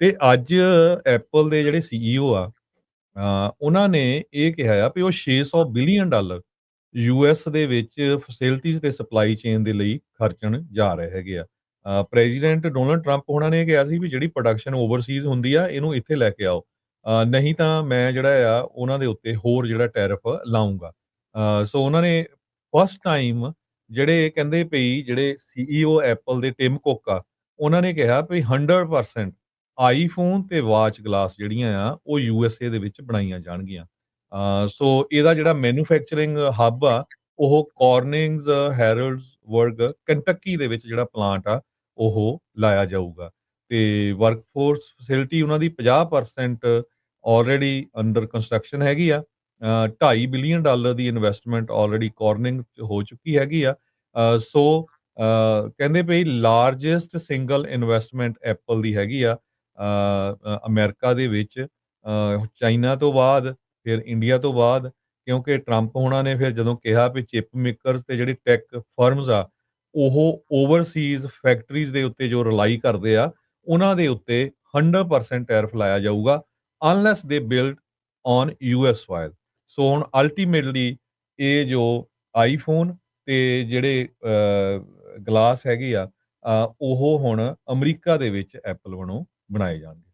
ਤੇ ਅੱਜ ਐਪਲ ਦੇ ਜਿਹੜੇ ਸੀਈਓ ਆ ਉਹਨਾਂ ਨੇ ਇਹ ਕਿਹਾ ਆ ਵੀ ਉਹ $600 ਬਿਲੀਅਨ ਯੂਐਸ ਦੇ ਵਿੱਚ ਫੈਸਿਲਿਟੀਜ਼ ਤੇ ਸਪਲਾਈ ਚੇਨ ਦੇ ਲਈ ਖਰਚਣ ਜਾ ਰਹੇ ਹੈਗੇ ਆ। ਪ੍ਰੈਜ਼ੀਡੈਂਟ ਡੋਨਲਡ ਟਰੰਪ ਉਹਨਾਂ ਨੇ ਕਿਹਾ ਸੀ ਵੀ ਜਿਹੜੀ ਪ੍ਰੋਡਕਸ਼ਨ ਓਵਰਸੀਜ਼ ਹੁੰਦੀ ਆ ਇਹਨੂੰ ਇੱਥੇ ਲੈ ਕੇ ਆਓ। ਨਹੀਂ ਤਾਂ ਮੈਂ ਜਿਹੜਾ ਆ ਉਹਨਾਂ ਦੇ ਉੱਤੇ ਹੋਰ ਜਿਹੜਾ ਟੈਰਿਫ ਲਾਊਂਗਾ। ਸੋ ਉਹਨਾਂ ਨੇ ਫਸਟ ਟਾਈਮ ਜਿਹੜੇ ਕਹਿੰਦੇ ਪਈ ਜਿਹੜੇ ਸੀਈਓ ਐਪਲ ਦੇ ਟਿਮ ਕੁੱਕ ਆ, ਉਹਨਾਂ ਨੇ ਕਿਹਾ ਵੀ 100% ਆਈਫੋਨ ਤੇ ਵਾਚ ਗਲਾਸ ਜਿਹੜੀਆਂ ਆ ਉਹ ਯੂਐਸਏ ਦੇ ਵਿੱਚ ਬਣਾਈਆਂ ਜਾਣਗੀਆਂ। ਸੋ ਇਹਦਾ ਜਿਹੜਾ ਮੈਨੂਫੈਕਚਰਿੰਗ ਹੱਬ ਆ ਉਹ ਕਾਰਨਿੰਗਜ਼ ਹੈਰਲਡਸਬਰਗ ਕੰਟਕੀ ਦੇ ਵਿੱਚ ਜਿਹੜਾ ਪਲਾਂਟ ਆ ਉਹ ਲਾਇਆ ਜਾਊਗਾ ਤੇ ਵਰਕਫੋਰਸ ਫੈਸਿਲਿਟੀ ਉਹਨਾਂ ਦੀ 50% ਆਲਰੇਡੀ ਅੰਡਰ ਕੰਸਟਰਕਸ਼ਨ ਹੈਗੀ ਆ। $2.5 ਬਿਲੀਅਨ ਦੀ ਇਨਵੈਸਟਮੈਂਟ ਆਲਰੇਡੀ ਕਾਰਨਿੰਗ 'ਚ ਹੋ ਚੁੱਕੀ ਹੈਗੀ ਆ। ਸੋ ਕਹਿੰਦੇ ਪਈ ਲਾਰਜੈਸਟ ਸਿੰਗਲ ਇਨਵੈਸਟਮੈਂਟ ਐਪਲ ਦੀ ਹੈਗੀ ਆ ਅਮਰੀਕਾ ਦੇ ਵਿੱਚ, ਚਾਈਨਾ ਤੋਂ ਬਾਅਦ, ਫਿਰ ਇੰਡੀਆ ਤੋਂ ਬਾਅਦ, ਕਿਉਂਕਿ ਟਰੰਪ ਹੋਣਾ ਨੇ ਫਿਰ ਜਦੋਂ ਕਿਹਾ ਵੀ ਚਿਪ ਮੇਕਰਸ ਤੇ ਜਿਹੜੇ ਟੈਕ ਫਰਮਸ ਆ, ਉਹ ਓਵਰਸੀਜ਼ ਫੈਕਟਰੀਜ਼ ਦੇ ਉੱਤੇ ਜੋ ਰਿਲਾਈ ਕਰਦੇ ਆ, ਉਹਨਾਂ ਦੇ ਉੱਤੇ 100% ਟੈਰਿਫ ਲਾਇਆ ਜਾਊਗਾ ਅਨਲੈਸ ਦੇ ਬਿਲਡ ਔਨ ਯੂਐਸ ਸੋਇਲ। ਸੋ ਹੁਣ ਅਲਟੀਮੇਟਲੀ ਇਹ ਜੋ ਆਈਫੋਨ ਤੇ ਜਿਹੜੇ ਗਲਾਸ ਹੈਗੇ ਆ ਉਹ ਹੁਣ ਅਮਰੀਕਾ ਦੇ ਵਿੱਚ ਐਪਲ ਵੱਲੋਂ ਬਣਾਏ ਜਾਣਗੇ।